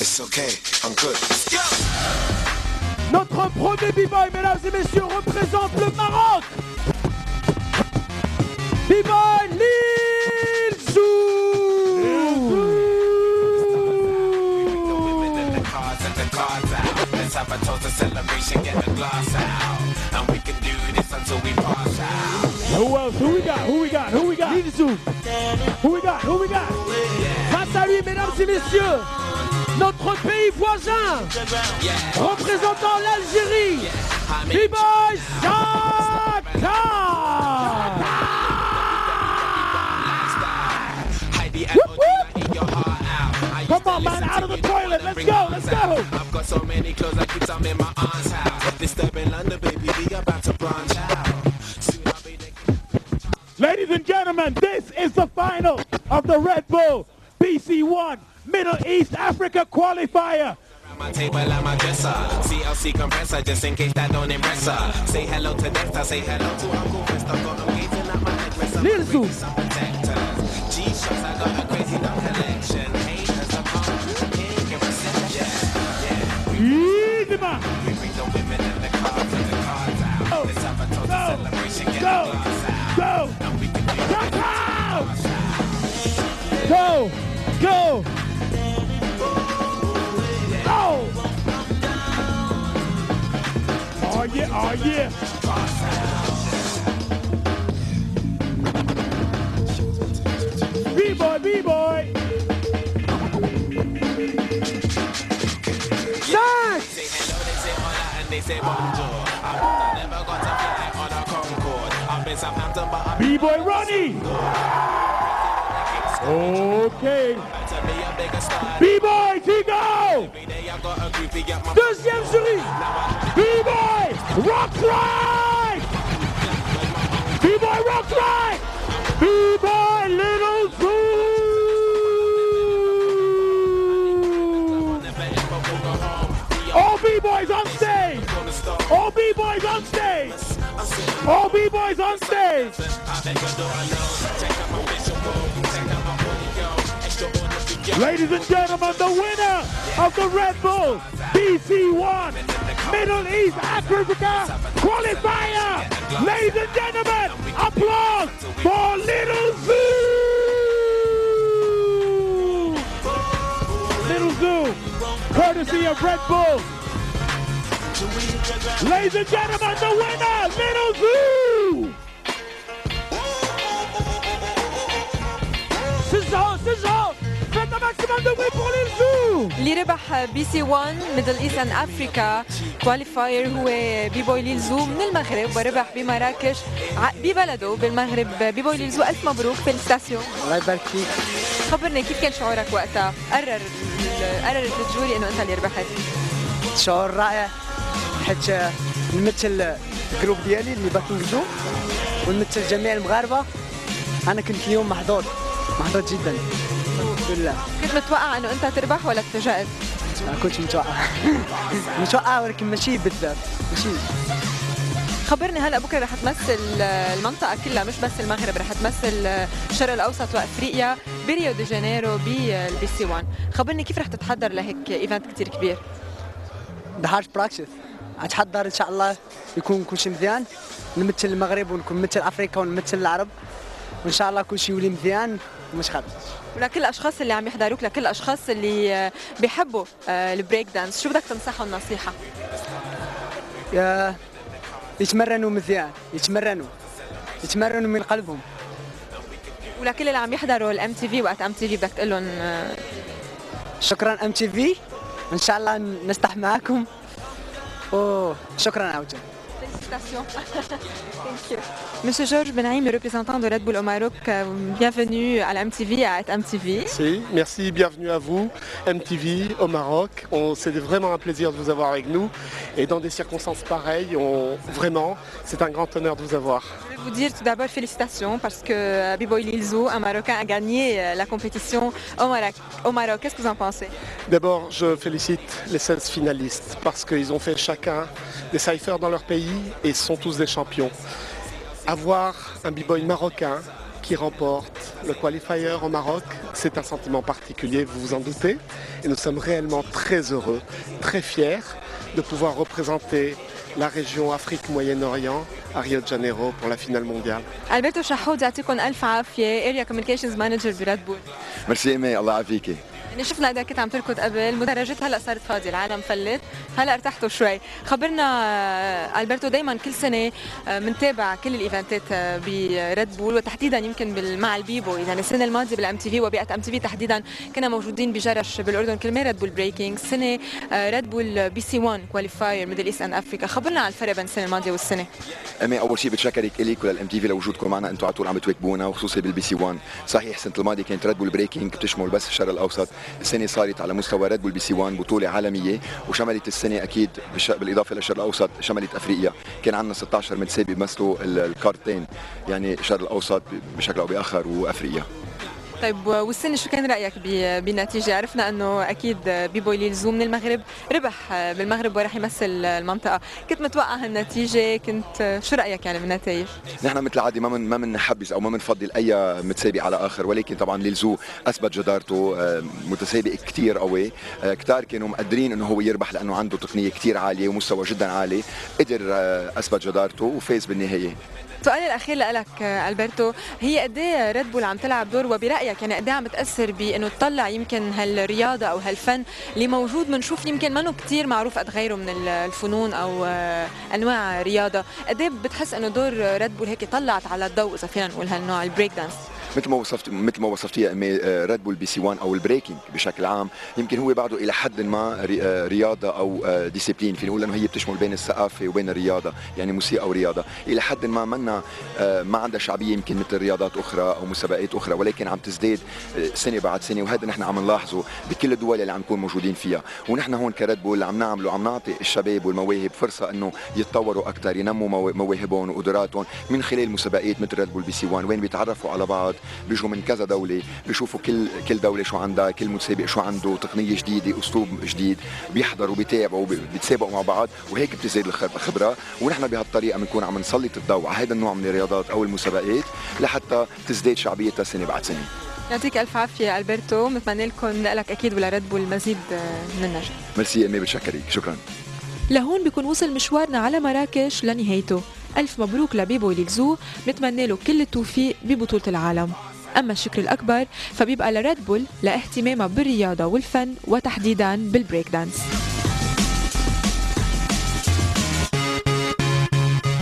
It's okay, I'm good. Notre premier b-boy, mesdames et messieurs, représente le Maroc. B-boy Lil Zou. Let's have a toast, a celebration, get the glass out. And we can do this until we pass out. Who else? Who we got? Who we got? Who we got? Lil Zou. Who we got? Who we got? Face à lui, mesdames et messieurs, notre pays voisin, représentant l'Algérie, B-boy Chaka. Come on, man, out of the toilet. Let's go, let's go. I've got so many clothes I keep some in my aunt's house. Disturbing London, baby, we about to branch out. Ladies and gentlemen, this is the final of the Red Bull BC1 Middle East Africa qualifier. My table and my dresser, CLC compressor, just in case that don't impress her. Say hello to Dexter, say hello to Uncle Chris. I've got them gazing at my necklace. Lil Zou. G-shots, I got a crazy long collection. Haters are coming in, give us Easy, man. We bring the women and the cars and the cars out. Let's have a total celebration, get the glass out. Go. And we can do this. Go. Go. Go. Oh yeah, oh yeah. B-boy, B-boy. Nice. Say hello, they say hola, and they say bonjour. I never got to fly on a Concorde. I've been Southampton, but I've B-boy Ronnie. Okay. to be a bigger star. B-boy Tigo. Every day I got a groupie at my Deuxième jury. B-boy Rock Right. B-boy Rock Right. B-boy Little Zoo. All B-boys on stage. All B-boys on stage. All B-boys on stage. Ladies and gentlemen, the winner of the Red Bull BC1 Middle East Africa qualifier. Ladies and gentlemen, applause for Little Zoo. Little Zoo, courtesy of Red Bull. Ladies and gentlemen, the winner, Little Zoo. C'est faites un maximum de bruit pour Lil Zou. اللي ربح بي سي 1 ميدل ايست اند افريكا كواليفاير هو بي بوي ليل زو من المغرب، وربح بمراكش ببلده بالمغرب. بي بوي ليل زو الف مبروك، فيليستاسيون. الله يبارك فيك. خبرني كيف كان شعورك وقتها قررت الجوري انه انت اللي ربحت؟ شعور رائع، حيت نمثل الجروب ديالي اللي باكينج زو ونمثل جميع المغاربه. انا كنت اليوم محظوظ جدا الحمد لله. كنت متوقع انه انت تربح ولا تفاجأت؟ كنت متوقع ولكن ماشي بزاف ماشي. خبرني هلا بكره رح تمثل المنطقه كلها مش بس المغرب، رح تمثل الشرق الاوسط وافريقيا بريو دي جانيرو بالبي سي 1. خبرني كيف رح تتحضر لهيك ايفنت كثير كبير؟ The hard practice. اتحضر ان شاء الله يكون كل شيء مزيان، نمثل المغرب ونكون نمثل افريقيا ونمثل العرب، وان شاء الله كل شيء يولي مزيان ومش خالص. ولكل الاشخاص اللي عم يحضروك، لكل الاشخاص اللي بيحبوا البريك دانس، شو بدك تنصحهم نصيحه؟ يتمرنوا مزيان، يتمرنوا من قلبهم. ولكل اللي عم يحضروا الام تي في وقت ام تي في بدك تقول لهم شكرا ام تي في، ان شاء الله نستح معاكم وشكرا عوجا. Félicitations. Thank you. Monsieur Georges Benaïm, le représentant de Red Bull au Maroc, bienvenue à la MTV, à MTV. Merci, bienvenue à vous, MTV au Maroc. C'est vraiment un plaisir de vous avoir avec nous. Et dans des circonstances pareilles, vraiment, c'est un grand honneur de vous avoir. Je vais vous dire tout d'abord félicitations parce que B-Boy Lil Zou, un Marocain, a gagné la compétition au Maroc. Qu'est-ce que vous en pensez? D'abord, je félicite les 16 finalistes parce qu'ils ont fait chacun des cyphers dans leur pays et sont tous des champions. Avoir un b-boy marocain qui remporte le qualifier au Maroc, c'est un sentiment particulier, vous vous en doutez. Et nous sommes réellement très heureux, très fiers de pouvoir représenter la région Afrique-Moyen-Orient à Rio de Janeiro pour la finale mondiale. البرتو شحود يعطيكم الف عافيه، اريا كوميونيكيشنز مانجر بريد بول. ميرسي ايمي، الله يعافيكي. يعني شفنا قد كنت عم تركض قبل، مدرجات هلا صارت فاضيه، العالم فلت، هلا ارتحتوا شوي. خبرنا البرتو، دائما كل سنه بنتابع كل الايفنتات بريد بول، وتحديدا يمكن مع البيبو، يعني السنه الماضيه بالام تي في وبيئه ام تي في تحديدا كنا موجودين بجرش بالاردن كرمال ريد بول بريكنج، السنه ريد بول بي سي 1 كواليفاير ميدل ايست اند افريكا. خبرنا عن الفرق بين السنه الماضيه والسنه. امي، اول شيء بتشكرك الك وللام تي في لوجودكم معنا، انتم على طول عم بتواكبونا وخصوصي بالبي سي 1. صحيح السنه الماضيه كانت ريد بول بريكنج بتشمل بس الشرق الاوسط، السنه صارت على مستوى ريد بول بي سي 1 بطوله عالميه، وشملت السنه اكيد بالاضافه للشرق الاوسط شملت افريقيا. كان عندنا 16 متسابق بيمثلوا القارتين، يعني الشرق الاوسط بشكل او باخر وافريقيا. طيب والسنه شو كان رايك بالنتيجه؟ عرفنا انه اكيد بيبوي ليلزو من المغرب ربح بالمغرب وراح يمثل المنطقه، كنت متوقع هالنتيجه؟ كنت شو رايك يعني بالنتائج؟ نحن مثل العاده ما بنحبس او ما بنفضل اي متسابق على اخر، ولكن طبعا ليلزو اثبت جدارته، متسابق كثير قوي، كتار كانوا مقدرين انه هو يربح لانه عنده تقنيه كثير عاليه ومستوى جدا عالي، قدر اثبت جدارته وفاز بالنهايه. سؤالي الاخير لك البرتو، هي قد ايه ريد بول عم تلعب دور، وبرايك يعني قد ايه عم بتاثر بانه تطلع يمكن هالرياضه او هالفن اللي موجود بنشوف يمكن منه كثير معروف قد غيره من الفنون او انواع رياضه، قد ايه بتحس انه دور ريد بول هيك طلعت على الضوء اذا فينا نقول هالنوع البريك دانس؟ مثل ما وصفتيها امي، ريد بول بي سي 1 او البريكنج بشكل عام يمكن هو بعده الى حد ما رياضه او ديسيبلين، فينا نقول انه هي بتشمل بين الثقافه وبين الرياضه، يعني موسيقى ورياضه، الى حد ما ما عندها شعبيه يمكن مثل رياضات اخرى او مسابقات اخرى، ولكن عم تزداد سنه بعد سنه، وهذا نحن عم نلاحظه بكل الدول اللي عم نكون موجودين فيها. ونحن هون كريد بول عم نعمله، عم نعطي الشباب والمواهب فرصه انه يتطوروا اكثر، ينموا مواهبهم وقدراتهم من خلال مسابقات مثل ريد بول بي سي 1، وين بيتعرفوا على بعض، بيجوا من كذا دولة، بيشوفوا كل دولة شو عندها، كل متسابق شو عنده، تقنية جديدة، أسلوب جديد، بيحضروا بيتابعوا بيتسابقوا مع بعض، وهيك بتزيد الخبرة. ونحن بهالطريقة بنكون عم نسلط الضوء على هذا النوع من الرياضات أو المسابقات لحتى تزداد شعبيتها سنة بعد سنة. يعطيك ألف عافية ألبرتو، بتمنى لكم لك أكيد ولا ريد بول المزيد من النجاح. ميرسي أمي، بتشكرك، شكرا. لهون بيكون وصل مشوارنا على مراكش لنهايته. ألف مبروك لبيبو ليلزو، بنتمنى له كل التوفيق ببطولة العالم. أما الشكر الأكبر فبيبقى لريد بول لاهتمامها بالرياضة والفن، وتحديداً بالبريك دانس.